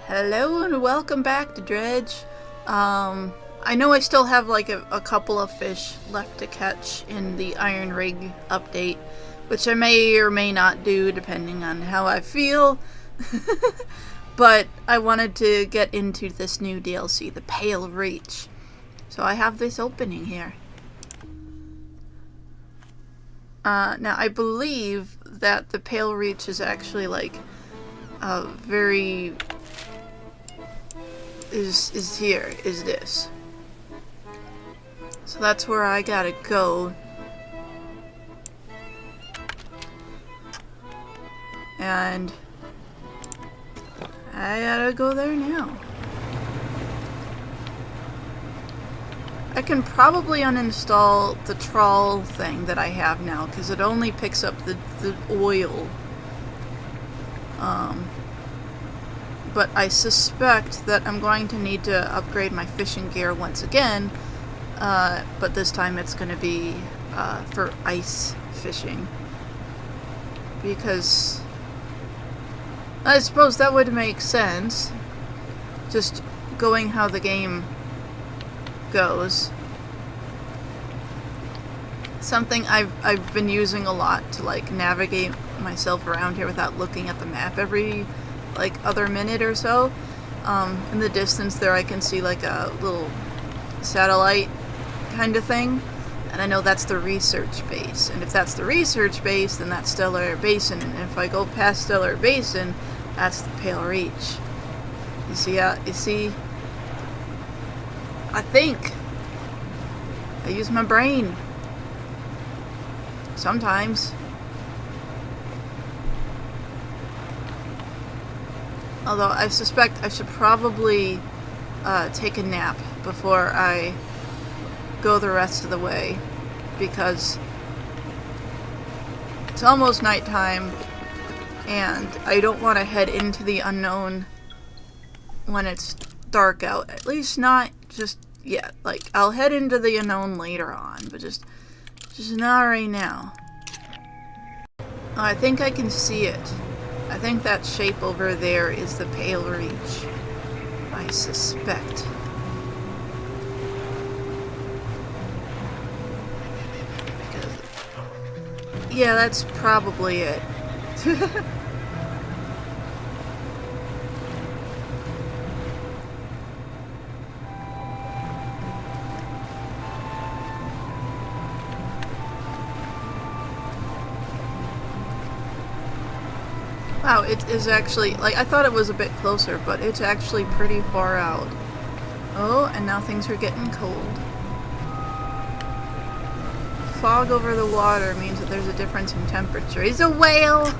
Hello and welcome back to Dredge. I know I still have like a couple of fish left to catch in the Iron Rig update, which I may or may not do depending on how I feel. But I wanted to get into this new DLC, the Pale Reach. So I have this opening here. Now I believe that the Pale Reach is actually like very is this. So that's where I gotta go. And I gotta go there now. I can probably uninstall the trawl thing that I have now because it only picks up the oil. But I suspect that I'm going to need to upgrade my fishing gear once again, but this time it's going to be for ice fishing. Because I suppose that would make sense, just going how the game goes. Something I've been using a lot to like navigate myself around here without looking at the map every like other minute or so. In the distance there I can see like a little satellite kind of thing, and I know that's the research base, and if that's the research base then that's Stellar Basin, and if I go past Stellar Basin that's the Pale Reach. You see I think I use my brain sometimes. Although I suspect I should probably take a nap before I go the rest of the way, because it's almost nighttime and I don't want to head into the unknown when it's dark out. At least not just yet. Like, I'll head into the unknown later on, but just not right now. Oh, I think I can see it. I think that shape over there is the Pale Reach. I suspect. Because, yeah, that's probably it. Wow, it is actually, like, I thought it was a bit closer, but it's actually pretty far out. Oh, and now things are getting cold. Fog over the water means that there's a difference in temperature. He's a whale!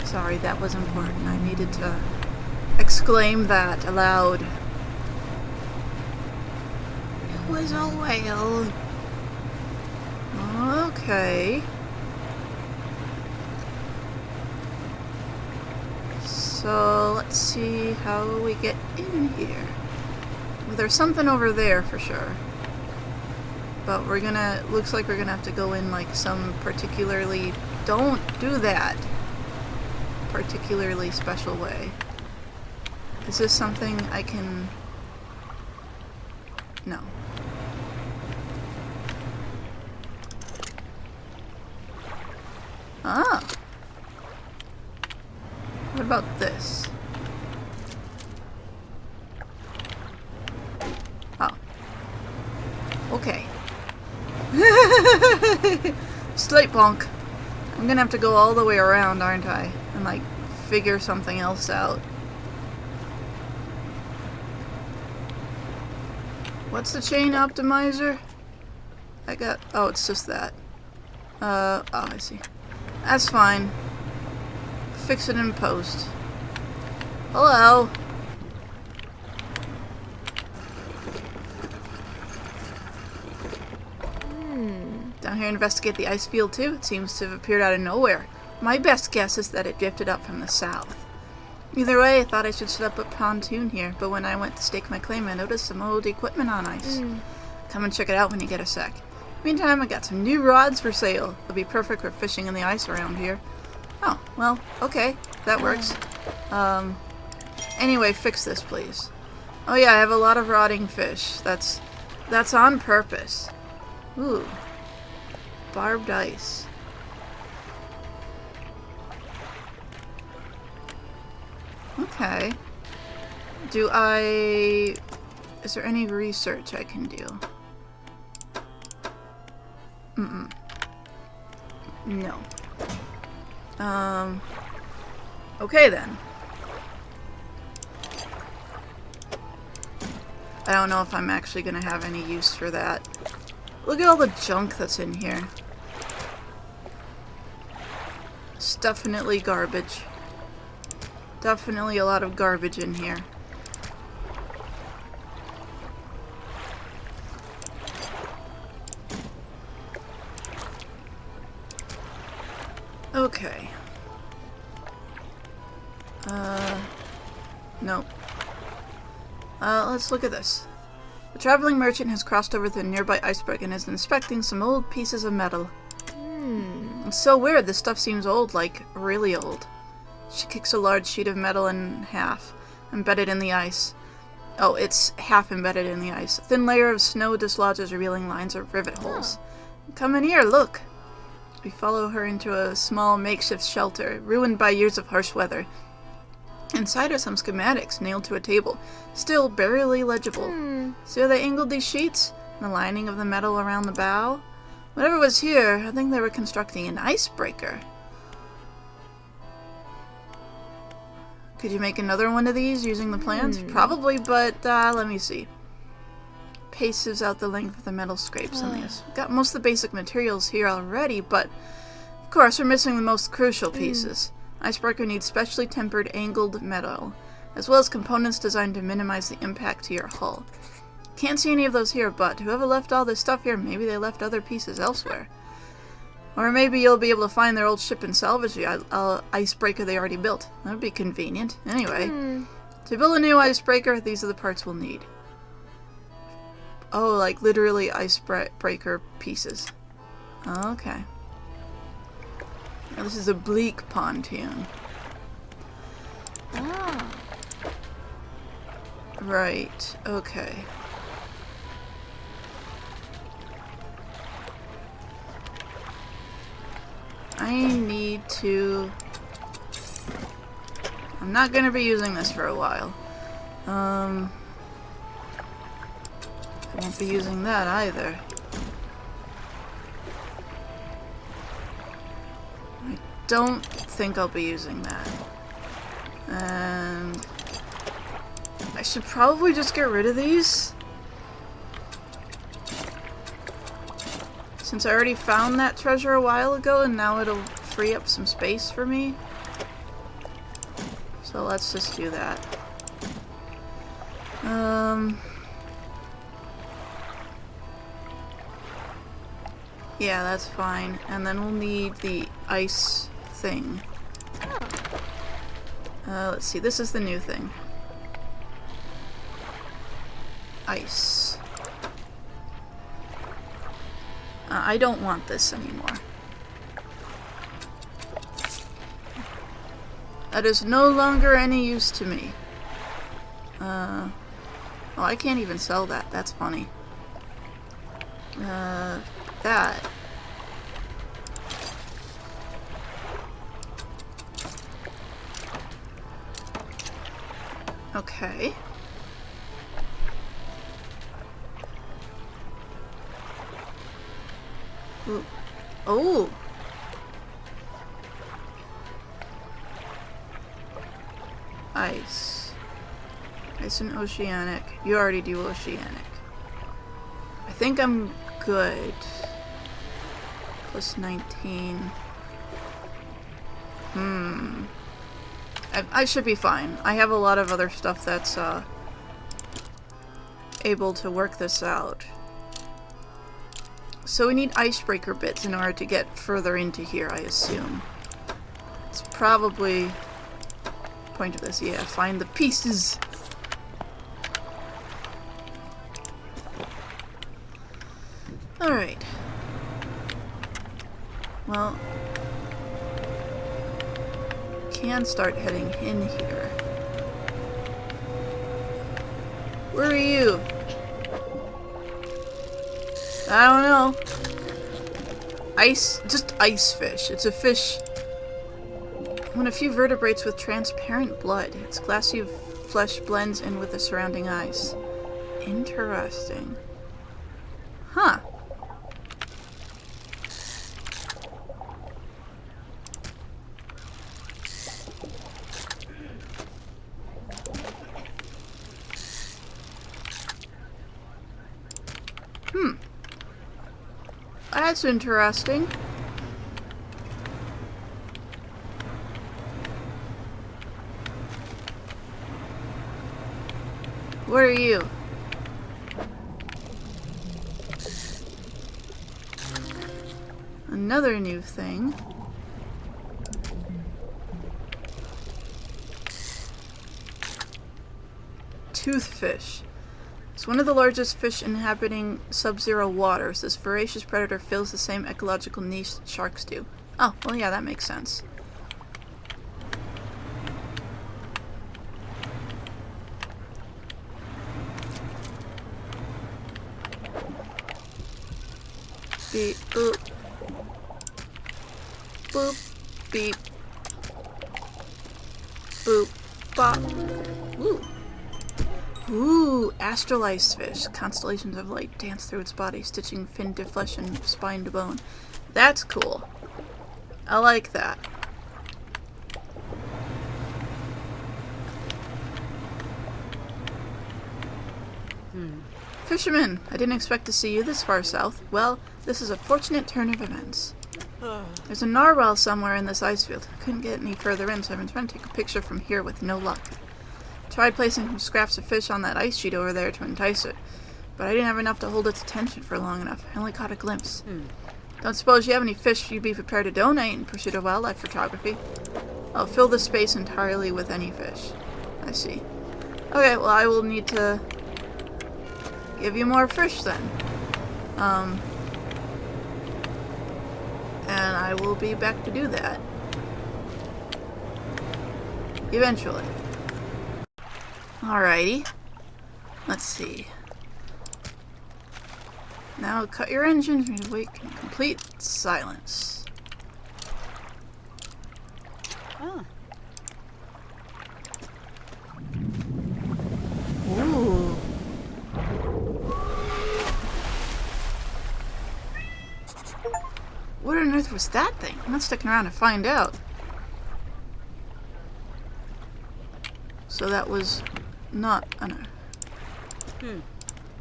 Sorry, that was important. I needed to exclaim that aloud. It was a whale. Okay. So let's see how we get in here. Well, there's something over there for sure. But looks like we're gonna have to go in like some particularly, don't do that, particularly special way. Is this something I can, no. Ah. What about this? Oh. Okay. Slight bonk. I'm gonna have to go all the way around, aren't I? And like figure something else out. What's the chain optimizer? Oh, it's just that. Oh, I see. That's fine. Fix it in post. Hello. Down here, investigate the ice field too. It seems to have appeared out of nowhere. My best guess is that it drifted up from the south. Either way, I thought I should set up a pontoon here, but when I went to stake my claim, I noticed some old equipment on ice. Come and check it out when you get a sec. Meantime, I got some new rods for sale. They'll be perfect for fishing in the ice around here. Oh, well, okay. That works. Anyway, fix this, please. Oh yeah, I have a lot of rotting fish. That's on purpose. Ooh. Barbed ice. Okay. Is there any research I can do? No. Okay then. I don't know if I'm actually gonna have any use for that. Look at all the junk that's in here. It's definitely garbage. Definitely a lot of garbage in here. Okay. Nope. Let's look at this. The traveling merchant has crossed over to the nearby iceberg and is inspecting some old pieces of metal. It's so weird, this stuff seems old, like, really old. She kicks a large sheet of metal in half, embedded in the ice. Oh, it's half embedded in the ice. A thin layer of snow dislodges, revealing lines of rivet holes. Come in here, look! We follow her into a small makeshift shelter, ruined by years of harsh weather. Inside are some schematics nailed to a table, still barely legible. See how they angled these sheets? And the lining of the metal around the bow? Whatever was here, I think they were constructing an icebreaker. Could you make another one of these using the plans? Probably, but let me see. Paces out the length of the metal scrapes on these. Got most of the basic materials here already, but of course we're missing the most crucial pieces. Icebreaker needs specially tempered angled metal, as well as components designed to minimize the impact to your hull. Can't see any of those here, but whoever left all this stuff here, maybe they left other pieces elsewhere. Or maybe you'll be able to find their old ship and salvage the icebreaker they already built. That would be convenient. Anyway, to build a new icebreaker, these are the parts we'll need. Oh, like literally icebreaker pieces. Okay. Now, this is a bleak pontoon. Right, okay. I need to... I'm not gonna be using this for a while. I won't be using that either. I don't think I'll be using that. And I should probably just get rid of these. Since I already found that treasure a while ago and now it'll free up some space for me. So let's just do that. Yeah, that's fine. And then we'll need the ice thing. Let's see, this is the new thing. Ice. I don't want this anymore. That is no longer any use to me. Oh, I can't even sell that. That's funny. That. Okay. Ooh. Oh! Ice. Ice and oceanic. You already do oceanic. I think I'm good. Plus 19. I should be fine. I have a lot of other stuff that's able to work this out. So we need icebreaker bits in order to get further into here, I assume. It's probably the point of this. Yeah, find the pieces. Alright. Well, can start heading in here. Where are you? I don't know. Just ice fish. It's a fish. When a few vertebrates with transparent blood, its glassy flesh blends in with the surrounding ice. Interesting. Huh. That's interesting. What are you? Another new thing. Toothfish. It's one of the largest fish inhabiting sub-zero waters. This voracious predator fills the same ecological niche that sharks do. Oh, well yeah, that makes sense. Beep, boop. Boop, beep. Boop, bop. Ooh. Ooh, astral ice fish. Constellations of light dance through its body, stitching fin to flesh and spine to bone. That's cool. I like that. Fisherman, I didn't expect to see you this far south. Well, this is a fortunate turn of events. There's a narwhal somewhere in this ice field. I couldn't get any further in, so I've been trying to take a picture from here with no luck. Tried placing some scraps of fish on that ice sheet over there to entice it, but I didn't have enough to hold its attention for long enough. I only caught a glimpse. Don't suppose you have any fish you'd be prepared to donate in pursuit of wildlife photography? I'll fill the space entirely with any fish. I see. Okay, well I will need to give you more fish then. And I will be back to do that. Eventually. Alrighty. Let's see. Now cut your engines and wait in complete silence. Oh. Ooh. What on earth was that thing? I'm not sticking around to find out. So that was not...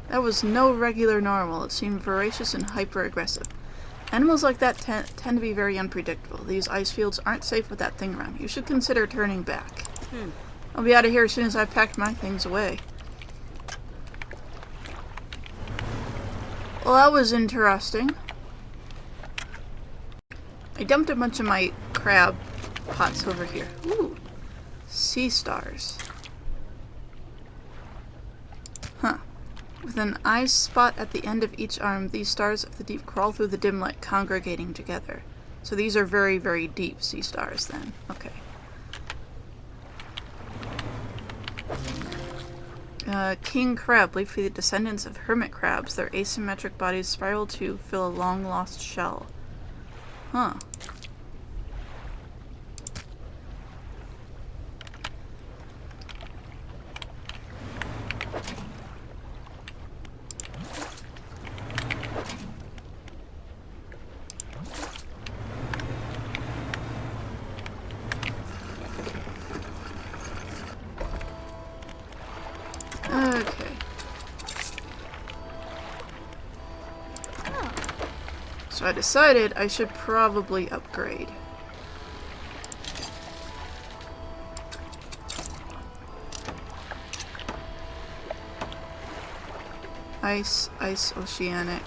That was no regular narwhal. It seemed voracious and hyper-aggressive. Animals like that tend to be very unpredictable. These ice fields aren't safe with that thing around. You should consider turning back. I'll be out of here as soon as I've packed my things away. Well, that was interesting. I dumped a bunch of my crab pots over here. Ooh. Sea stars. Huh. With an eye spot at the end of each arm, these stars of the deep crawl through the dim light, congregating together. So these are very, very deep sea stars then. Okay. King crab, believed to be the descendants of hermit crabs. Their asymmetric bodies spiral to fill a long-lost shell. Huh. Okay. So I decided I should probably upgrade. Ice, oceanic.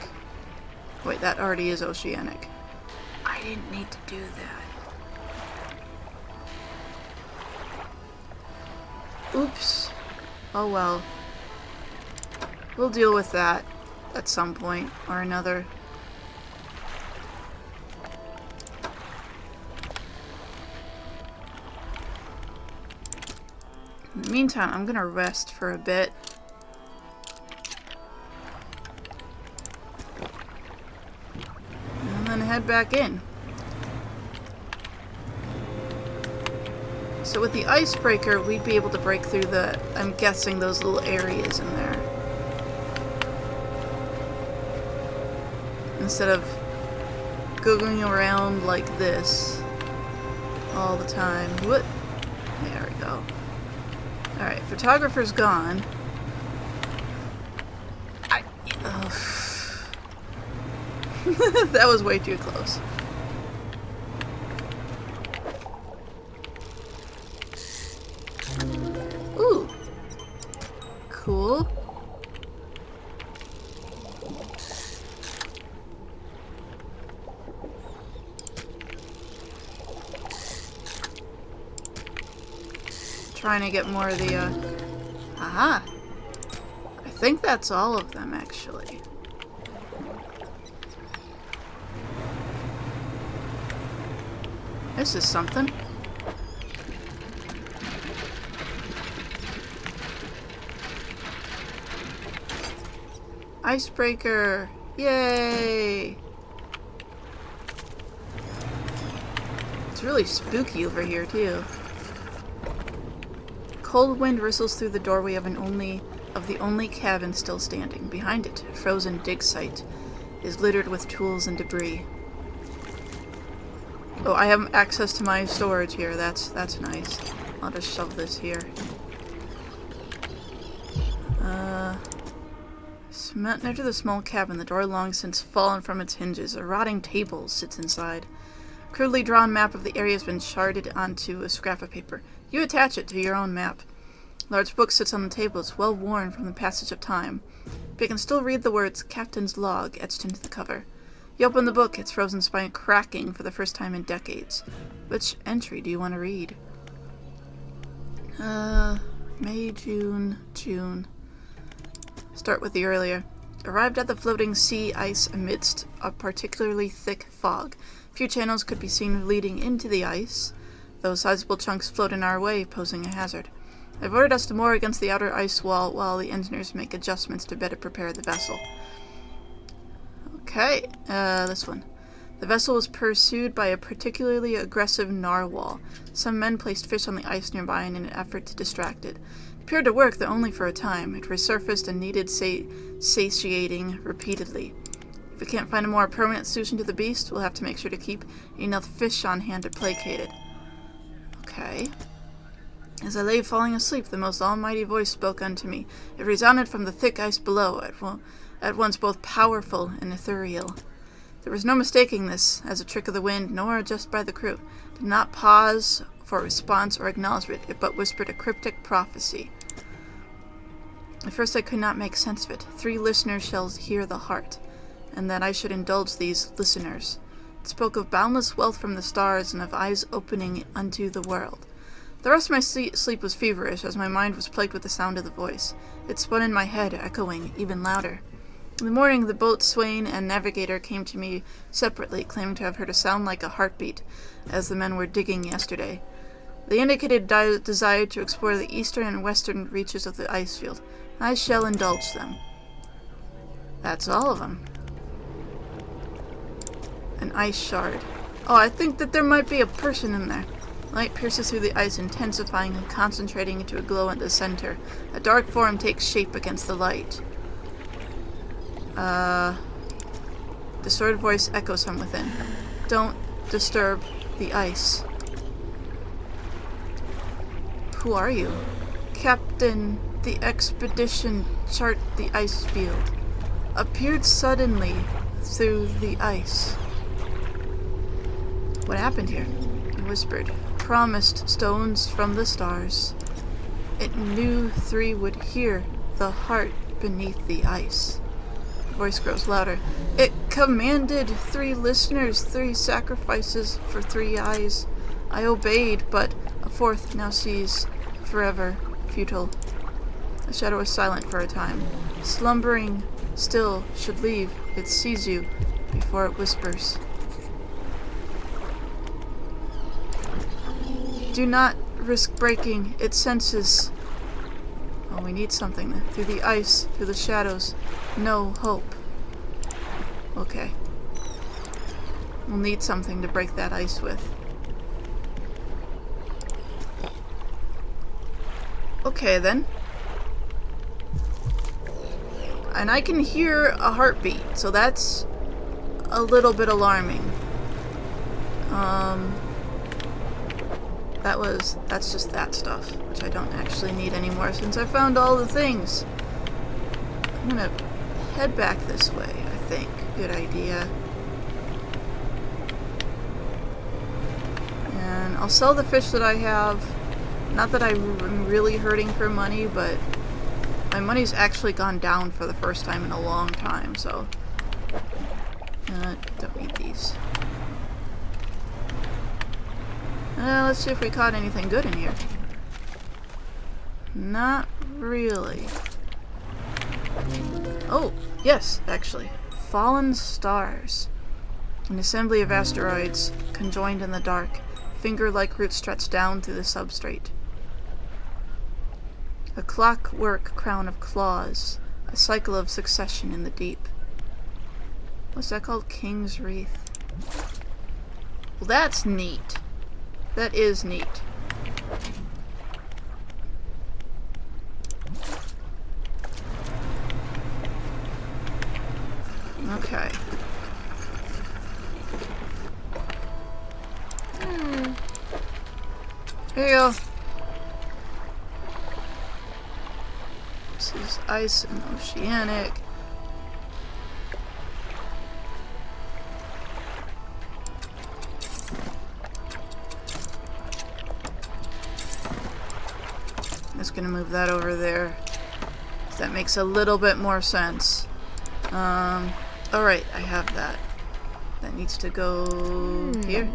Wait, that already is oceanic. I didn't need to do that. Oops. Oh well. We'll deal with that at some point or another. In the meantime, I'm gonna rest for a bit. head back in. So with the icebreaker, we'd be able to break through the, I'm guessing, those little areas in there. Instead of going around like this all the time. What? There we go. Alright, photographer's gone. That was way too close. Ooh. Cool. Trying to get more of the, aha! I think that's all of them, actually. This is something. Icebreaker! Yay! It's really spooky over here, too. Cold wind whistles through the doorway of the only cabin still standing. Behind it, a frozen dig site is littered with tools and debris. Oh, I have access to my storage here. That's nice. I'll just shove this here. Near to the small cabin, the door long since fallen from its hinges. A rotting table sits inside. A crudely drawn map of the area has been sharded onto a scrap of paper. You attach it to your own map. A large book sits on the table. It's well worn from the passage of time, but you can still read the words "Captain's Log" etched into the cover. You open the book, its frozen spine cracking for the first time in decades. Which entry do you want to read? May, June. Start with the earlier. Arrived at the floating sea ice amidst a particularly thick fog. Few channels could be seen leading into the ice, though sizable chunks float in our way, posing a hazard. I've ordered us to moor against the outer ice wall while the engineers make adjustments to better prepare the vessel. Okay, this one. The vessel was pursued by a particularly aggressive narwhal. Some men placed fish on the ice nearby in an effort to distract it. It appeared to work, though only for a time. It resurfaced and needed satiating repeatedly. If we can't find a more permanent solution to the beast, we'll have to make sure to keep enough fish on hand to placate it. Okay. As I lay falling asleep, the most almighty voice spoke unto me. It resounded from the thick ice below, at once both powerful and ethereal. There was no mistaking this as a trick of the wind, nor just by the crew. It did not pause for response or acknowledgement, it but whispered a cryptic prophecy. At first I could not make sense of it. 3 listeners shall hear the heart, and that I should indulge these listeners. It spoke of boundless wealth from the stars and of eyes opening unto the world. The rest of my sleep was feverish, as my mind was plagued with the sound of the voice. It spun in my head, echoing even louder. In the morning, the boatswain and navigator came to me separately, claiming to have heard a sound like a heartbeat, as the men were digging yesterday. They indicated desire to explore the eastern and western reaches of the ice field. I shall indulge them. That's all of them. An ice shard. Oh, I think that there might be a person in there. Light pierces through the ice, intensifying and concentrating into a glow at the center. A dark form takes shape against the light. Distorted voice echoes from within. Don't disturb the ice. Who are you? Captain, the expedition chart the ice field. Appeared suddenly through the ice. What happened here? He whispered. Promised stones from the stars. It knew 3 would hear the heart beneath the ice. The voice grows louder. It commanded 3 listeners, 3 sacrifices for 3 eyes. I obeyed, but a 4th now sees forever futile. The shadow is silent for a time. Slumbering still should leave. It sees you before it whispers. Do not risk breaking its senses. Oh, we need something. Through the ice, through the shadows. No hope. Okay. We'll need something to break that ice with. Okay, then. And I can hear a heartbeat, so that's a little bit alarming. That's just that stuff, which I don't actually need anymore since I found all the things. I'm gonna head back this way, I think. Good idea. And I'll sell the fish that I have. Not that I'm really hurting for money, but my money's actually gone down for the first time in a long time, so... don't need these. Let's see if we caught anything good in here. Not really. Oh, yes, actually. Fallen stars. An assembly of asteroids, conjoined in the dark. Finger-like roots stretch down through the substrate. A clockwork crown of claws. A cycle of succession in the deep. What's that called? King's Wreath. Well, that's neat. That is neat. Okay. Here you go. This is ice and oceanic. Just gonna move that over there. That makes a little bit more sense. Alright, I have that. That needs to go here.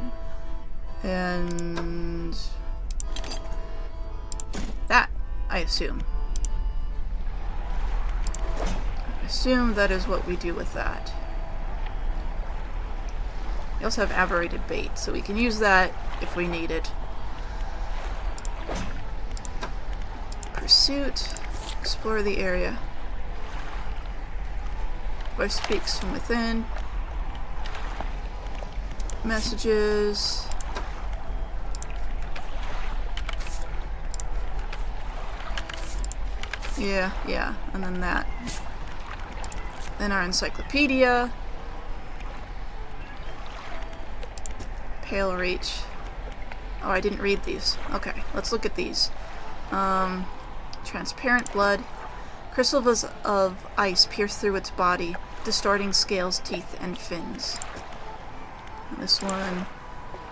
And that, I assume. I assume that is what we do with that. We also have aberrated bait, so we can use that if we need it. Pursuit. Explore the area. Voice speaks from within. Messages. Yeah, and then that. Then our encyclopedia. Pale Reach. Oh, I didn't read these. Okay, let's look at these. Transparent blood. Crystals of ice pierce through its body, distorting scales, teeth, and fins. This one,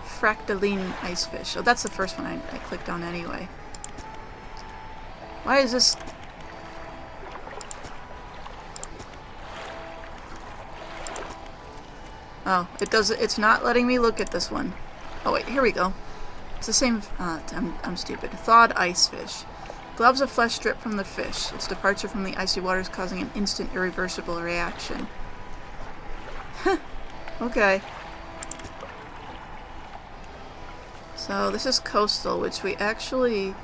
fractaline icefish. Oh, that's the first one I clicked on anyway. Why is this... Oh, it's not letting me look at this one. Oh wait, here we go. It's the same, I'm stupid. Thawed icefish. Globs of flesh drip from the fish, its departure from the icy waters causing an instant irreversible reaction. Okay. So this is coastal, which we actually...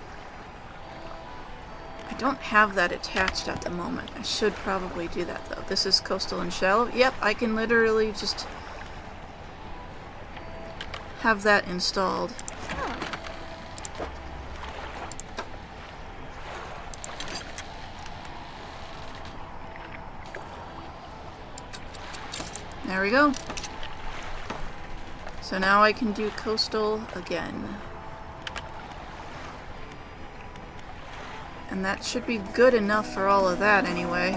I don't have that attached at the moment. I should probably do that though. This is coastal and shallow. Yep, I can literally just have that installed. There we go. So now I can do coastal again. And that should be good enough for all of that anyway.